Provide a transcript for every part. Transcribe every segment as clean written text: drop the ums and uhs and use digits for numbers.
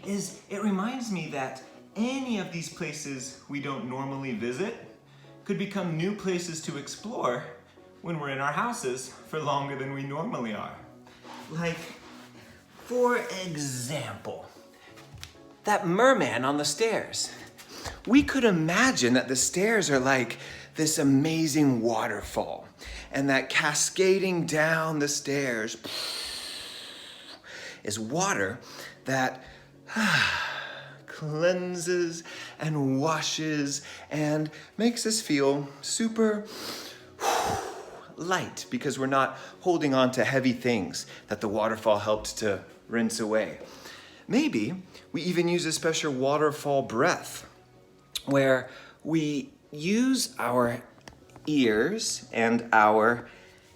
is it reminds me that any of these places we don't normally visit could become new places to explore when we're in our houses for longer than we normally are. Like, for example, that merman on the stairs. We could imagine that the stairs are like this amazing waterfall, and that cascading down the stairs is water that cleanses and washes and makes us feel super light because we're not holding on to heavy things that the waterfall helped to rinse away. Maybe we even use a special waterfall breath where we use our ears and our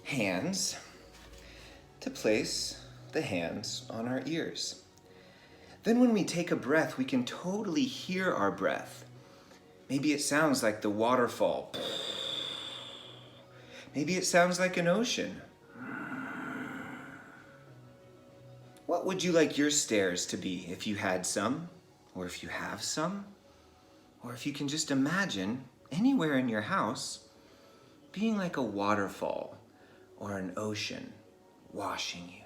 hands to place the hands on our ears. Then when we take a breath, we can totally hear our breath. Maybe it sounds like the waterfall. Maybe it sounds like an ocean. What would you like your stairs to be if you had some, or if you have some? Or if you can just imagine anywhere in your house being like a waterfall or an ocean washing you.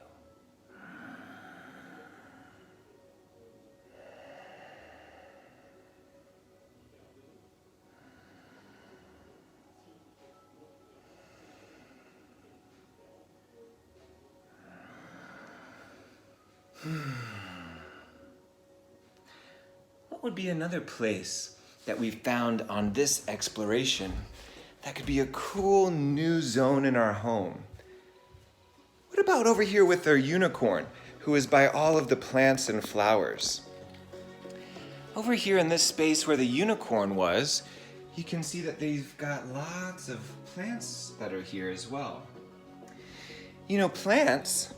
What would be another place that we've found on this exploration that could be a cool new zone in our home? What about over here with our unicorn, who is by all of the plants and flowers? Over here in this space where the unicorn was, you can see that they've got lots of plants that are here as well. You know, plants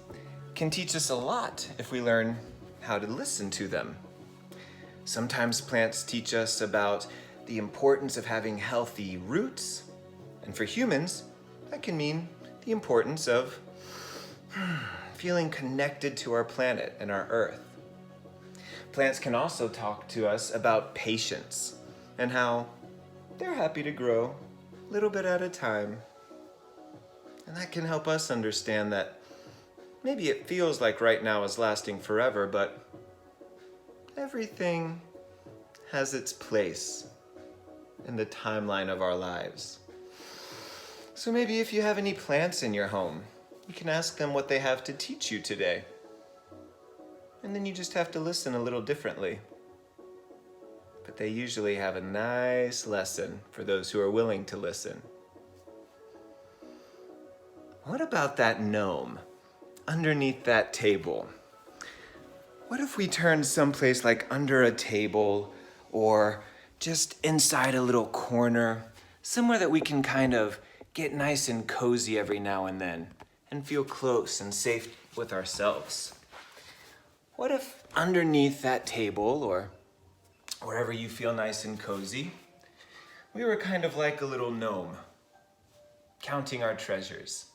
can teach us a lot if we learn how to listen to them. Sometimes plants teach us about the importance of having healthy roots, and for humans, that can mean the importance of feeling connected to our planet and our earth. Plants can also talk to us about patience and how they're happy to grow a little bit at a time. And that can help us understand that maybe it feels like right now is lasting forever, but everything has its place in the timeline of our lives. So maybe if you have any plants in your home, you can ask them what they have to teach you today. And then you just have to listen a little differently. But they usually have a nice lesson for those who are willing to listen. What about that gnome underneath that table? What if we turned someplace like under a table or just inside a little corner, somewhere that we can kind of get nice and cozy every now and then and feel close and safe with ourselves? What if underneath that table or wherever you feel nice and cozy, we were kind of like a little gnome, counting our treasures?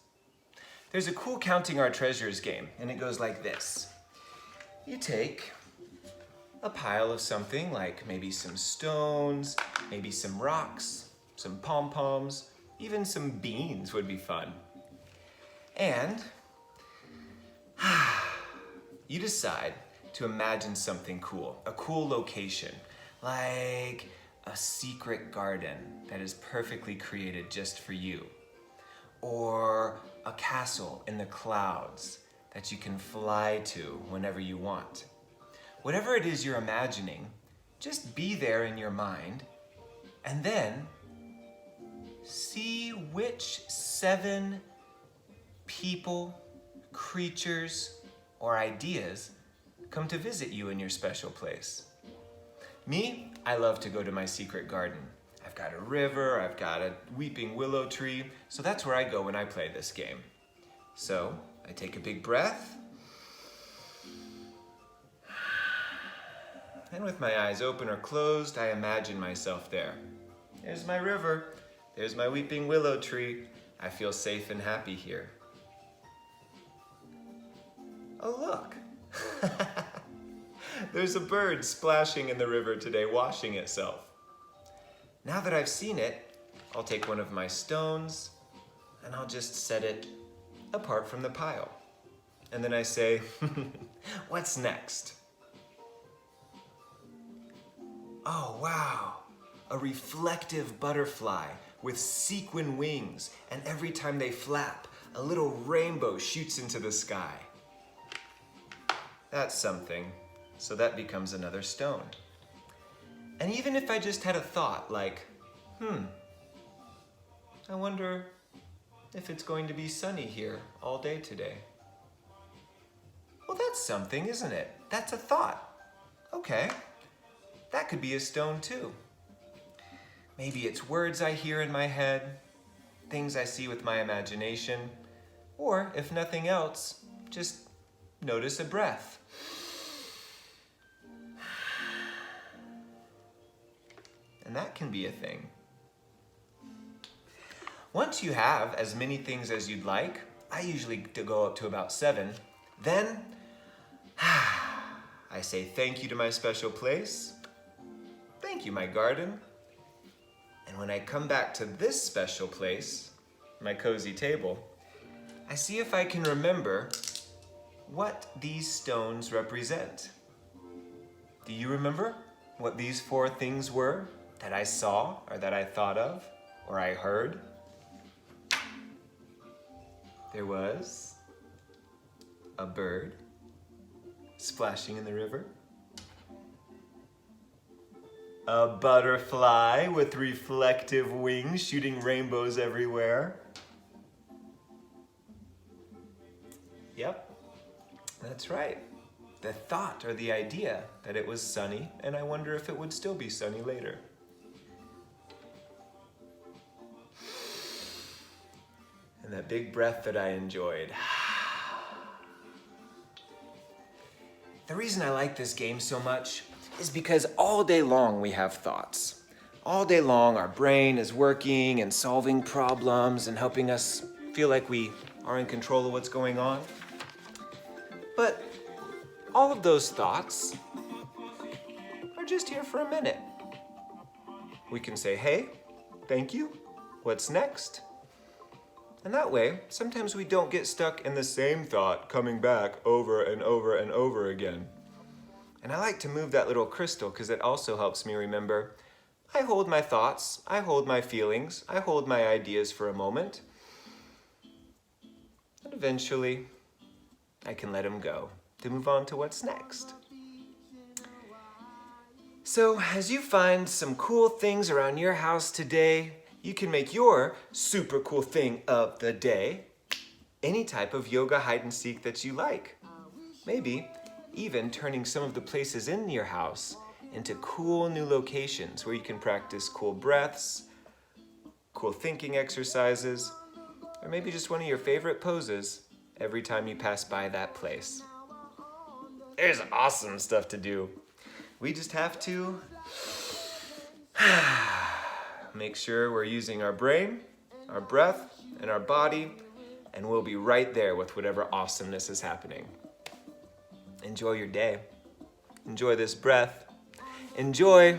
There's a cool counting our treasures game, and it goes like this. You take a pile of something, like maybe some stones, maybe some rocks, some pom-poms, even some beans would be fun. And you decide to imagine something cool, a cool location, like a secret garden that is perfectly created just for you, or a castle in the clouds that you can fly to whenever you want. Whatever it is you're imagining, just be there in your mind, and then see which 7 people, creatures, or ideas come to visit you in your special place. Me, I love to go to my secret garden. I've got a river, I've got a weeping willow tree, so that's where I go when I play this game. So, I take a big breath, and with my eyes open or closed, I imagine myself there. There's my river, there's my weeping willow tree. I feel safe and happy here. Oh look, There's a bird splashing in the river today, washing itself. Now that I've seen it, I'll take one of my stones and I'll just set it apart from the pile. And then I say, what's next? Oh, wow, a reflective butterfly with sequin wings, and every time they flap, a little rainbow shoots into the sky. That's something, so that becomes another stone. And even if I just had a thought like, I wonder if it's going to be sunny here all day today. Well, that's something, isn't it? That's a thought. Okay, that could be a stone too. Maybe it's words I hear in my head, things I see with my imagination, or if nothing else, just notice a breath. And that can be a thing. Once you have as many things as you'd like, I usually go up to about 7, then I say thank you to my special place, thank you, my garden, and when I come back to this special place, my cozy table, I see if I can remember what these stones represent. Do you remember what these 4 things were that I saw, or that I thought of, or I heard? There was a bird splashing in the river, a butterfly with reflective wings shooting rainbows everywhere. Yep, that's right. The thought or the idea that it was sunny, and I wonder if it would still be sunny later. And that big breath that I enjoyed. The reason I like this game so much is because all day long we have thoughts. All day long our brain is working and solving problems and helping us feel like we are in control of what's going on. But all of those thoughts are just here for a minute. We can say, hey, thank you, what's next? And that way, sometimes we don't get stuck in the same thought coming back over and over and over again. And I like to move that little crystal because it also helps me remember, I hold my thoughts, I hold my feelings, I hold my ideas for a moment. And eventually, I can let them go to move on to what's next. So, as you find some cool things around your house today, you can make your super cool thing of the day any type of yoga hide and seek that you like. Maybe even turning some of the places in your house into cool new locations where you can practice cool breaths, cool thinking exercises, or maybe just one of your favorite poses every time you pass by that place. There's awesome stuff to do. We just have to make sure we're using our brain, our breath, and our body, and we'll be right there with whatever awesomeness is happening. Enjoy your day. Enjoy this breath. Enjoy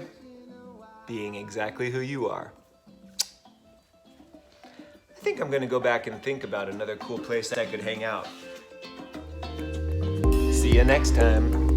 being exactly who you are. I think I'm gonna go back and think about another cool place I could hang out. See you next time.